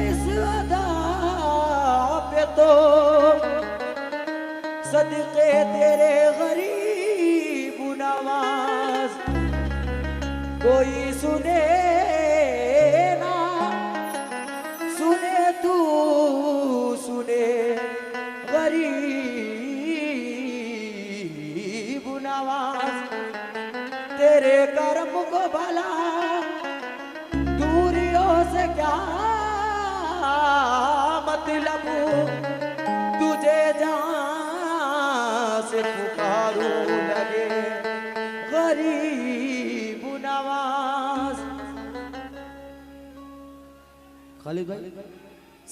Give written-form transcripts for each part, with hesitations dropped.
इस अदा पे तो सदके तेरे गरीब नवाज कोई सुने ना सुने तू सुने गरीब नवाज तेरे कर्म को भला दूरियों से क्या मतलब तुझे जहां से पुकारूं लगे गरीब नवाज। खालिद भाई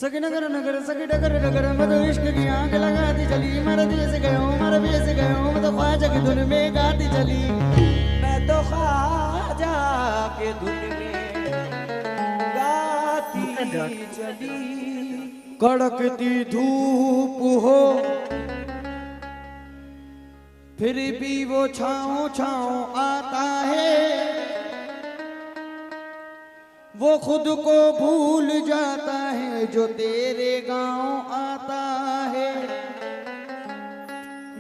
सकी नगर नगर सकी डगर डगर मैं तो इश्क की आग लगाती चली मर दिए से गयो मर भी से गयो मैं तो ख्वाजा की धुन में गाती चली मैं तो ख्वाजा के धुन में गाती चली। कड़कती धूप हो फिर भी वो छाँव छाँव आता है वो खुद को भूल जाता है जो तेरे गांव आता है।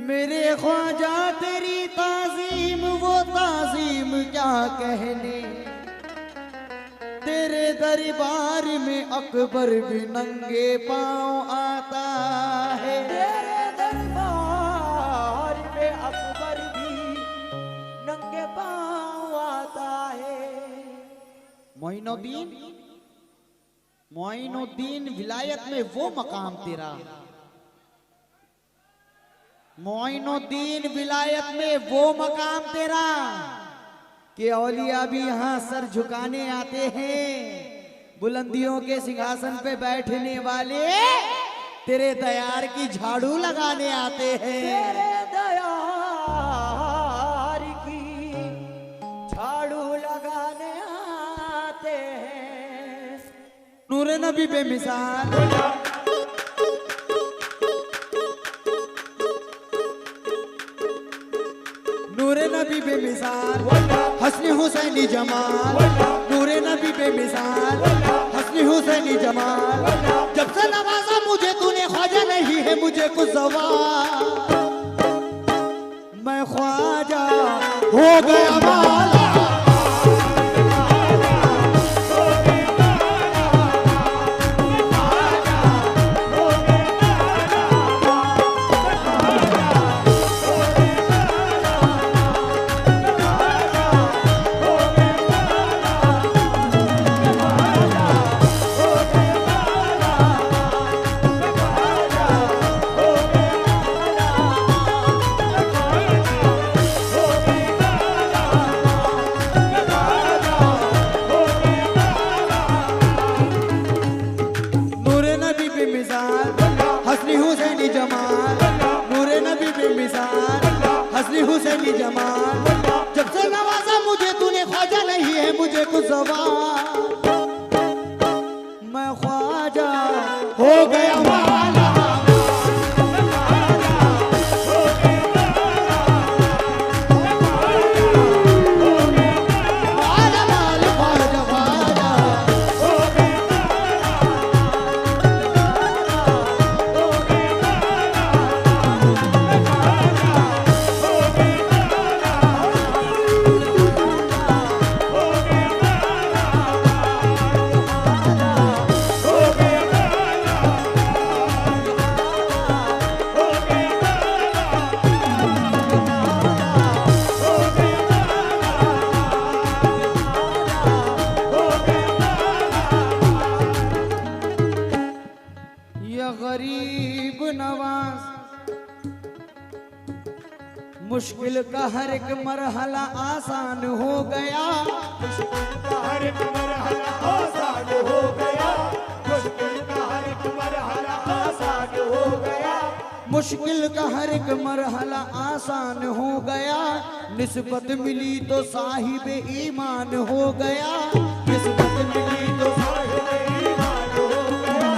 मेरे ख्वाजा तेरी ताजीम वो ताजीम क्या कहने तेरे दरबार में अकबर भी नंगे पांव आता है। तेरे दरबार में अकबर भी नंगे पांव आता है। मोइनुद्दीन मोइनुद्दीन विलायत में वो मकाम तेरा मोइनुद्दीन विलायत में वो मकाम तेरा कि औलिया भी यहाँ सर झुकाने आते हैं। बुलंदियों के सिंहासन पे बैठने वाले तेरे दयार की झाड़ू लगाने आते हैं। तेरे दयार की झाड़ू लगाने आते हैं। नूर नबी बेमिसाल नूर नबी बेमिसाल हस्नी हुसैनी जमाल नूर नबी बेमिसाल हस्नी हुसैनी जमाल जब से नवाजा मुझे तूने ख्वाजा नहीं है मुझे कुछ सवाल मैं ख्वाजा हो गया माला हुसैनी जमाल जब से नवाजा मुझे तूने ख्वाजा नहीं है मुझे कुछ सवाल मैं ख्वाजा हो गया माला गरीब नवाज मुश्किल का हर एक मरहला आसान हो गया मुश्किल का हर एक मरहला आसान हो गया मुश्किल का हर एक मरहला आसान हो गया मुश्किल का हर एक मरहला आसान हो गया निस्बत मिली तो साहिब ईमान हो गया निस्बत मिली तो साहिब ईमान हो गया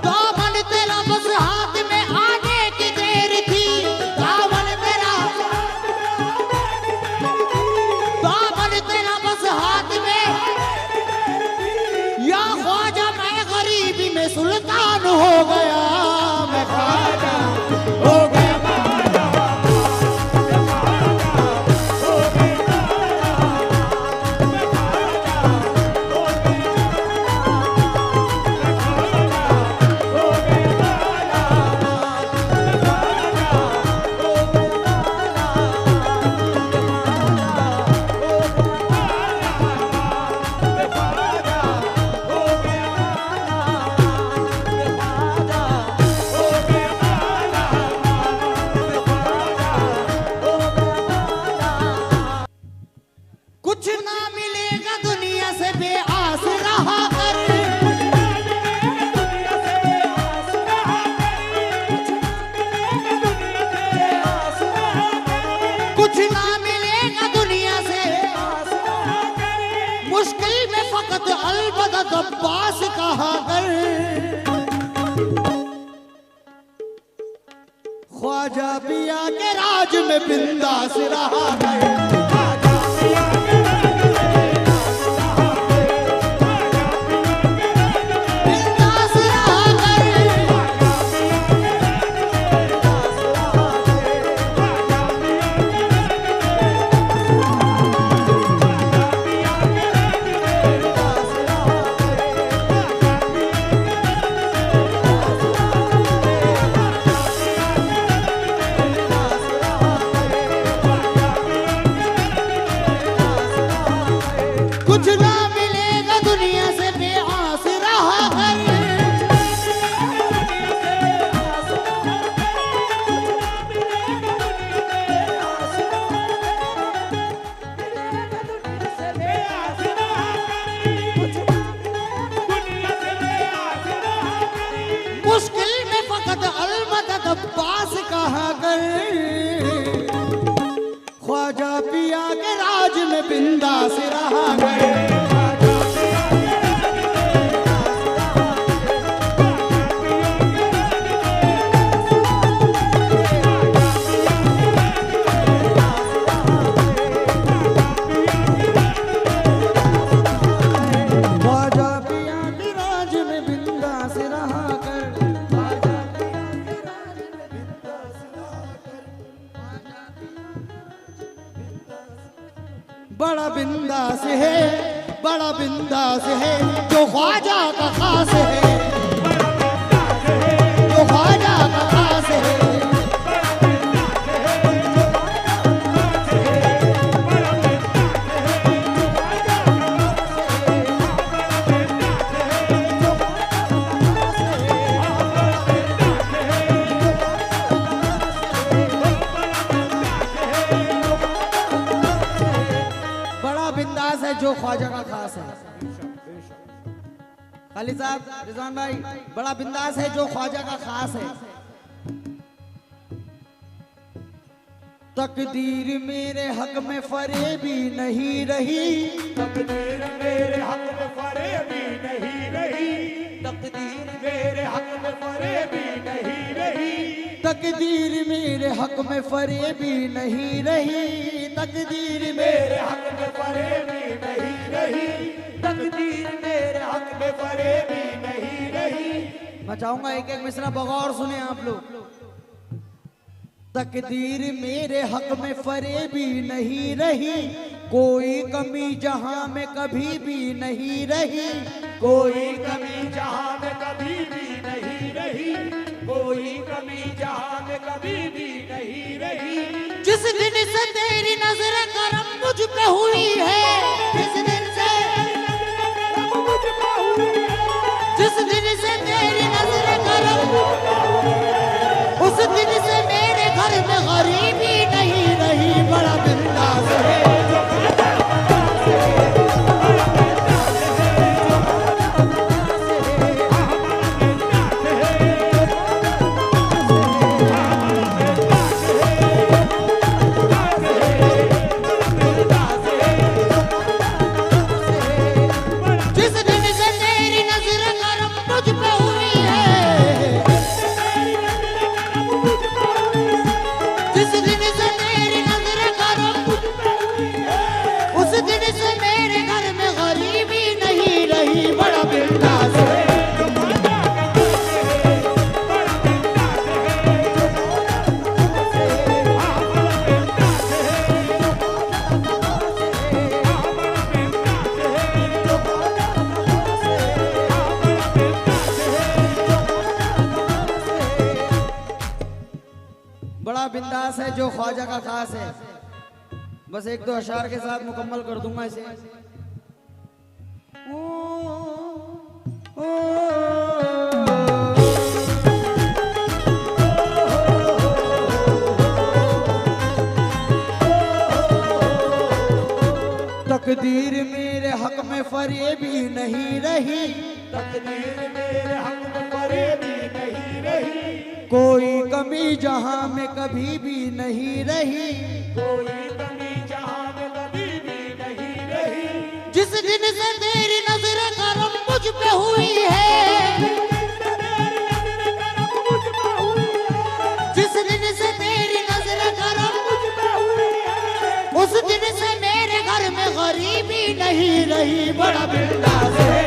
दामन तेरा बस हाथ में आने की देर थी दामन तेरा बस हाथ में गया मैं ख्वाजा हो गया। कुछ ना मिलेगा दुनिया से बेआस रहा कर, कुछ ना मिलेगा दुनिया से मुश्किल में फकत अलबत्त अब्बास कहा कर। ख्वाजा पिया के राज में बिंदास रहा कर, कुछ ना मिलेगा दुनिया से बेआस रहा कर। मुश्किल में फकत अलबत्त अब्बास कहा कर। ख्वाजा पिया के राज में बिंदास रहा कर। ख्वाजा पिया के राज में बिंदास रहा कर। बड़ा बिंदास है, बड़ा बिंदास है जो ख्वाजा का खास है, जो ख्वाजा का खास है। बिंदास है जो ख्वाजा का खास है। खालिद साहब, रिजवान भाई, बड़ा बिंदास है जो ख्वाजा का खास है। तकदीर मेरे हक में फरेबी नहीं रही, तकदीर मेरे हक में फरेबी नहीं रही, तकदीर मेरे हक में फरेबी नहीं रही, तकदीर मेरे हक में फरेबी नहीं रही, तकदीर मेरे हक में फरेबी नहीं रही, तकदीर मेरे हक में फरेबी नहीं रही। मैं चाहूंगा एक एक मिसरा बगौर सुने आप लोग। तकदीर मेरे हक में फरेबी नहीं रही, कोई कमी जहां में कभी भी नहीं रही, कोई कमी जहां में कभी भी नहीं रही, कोई कमी जहां में कभी भी नहीं रही। जिस दिन से तेरी नजर करम मुझ पे हुई है, जिस दिन से मुझ पे हुई है, जिस दिन से तेरी नजर करम, उस दिन से मेरे घर में गरीबी नहीं रही। बड़ा बिंदास है, अंदाज है जो ख्वाजा का खास है। बस एक दो अशार के साथ मुकम्मल कर दूंगा इसे। तकदीर मेरे हक में फरेबी नहीं रही, तकदीर मेरे हक में फरेबी नहीं रही, कोई कमी जहां में कभी भी नहीं रही, कोई कमी जहां में कभी भी नहीं रही। जिस दिन से तेरी नजर करम मुझ पे हुई है, जिस दिन से तेरी नजर करम मुझ पे हुई है, उस दिन से मेरे घर में गरीबी नहीं रही। बड़ा बिंदास है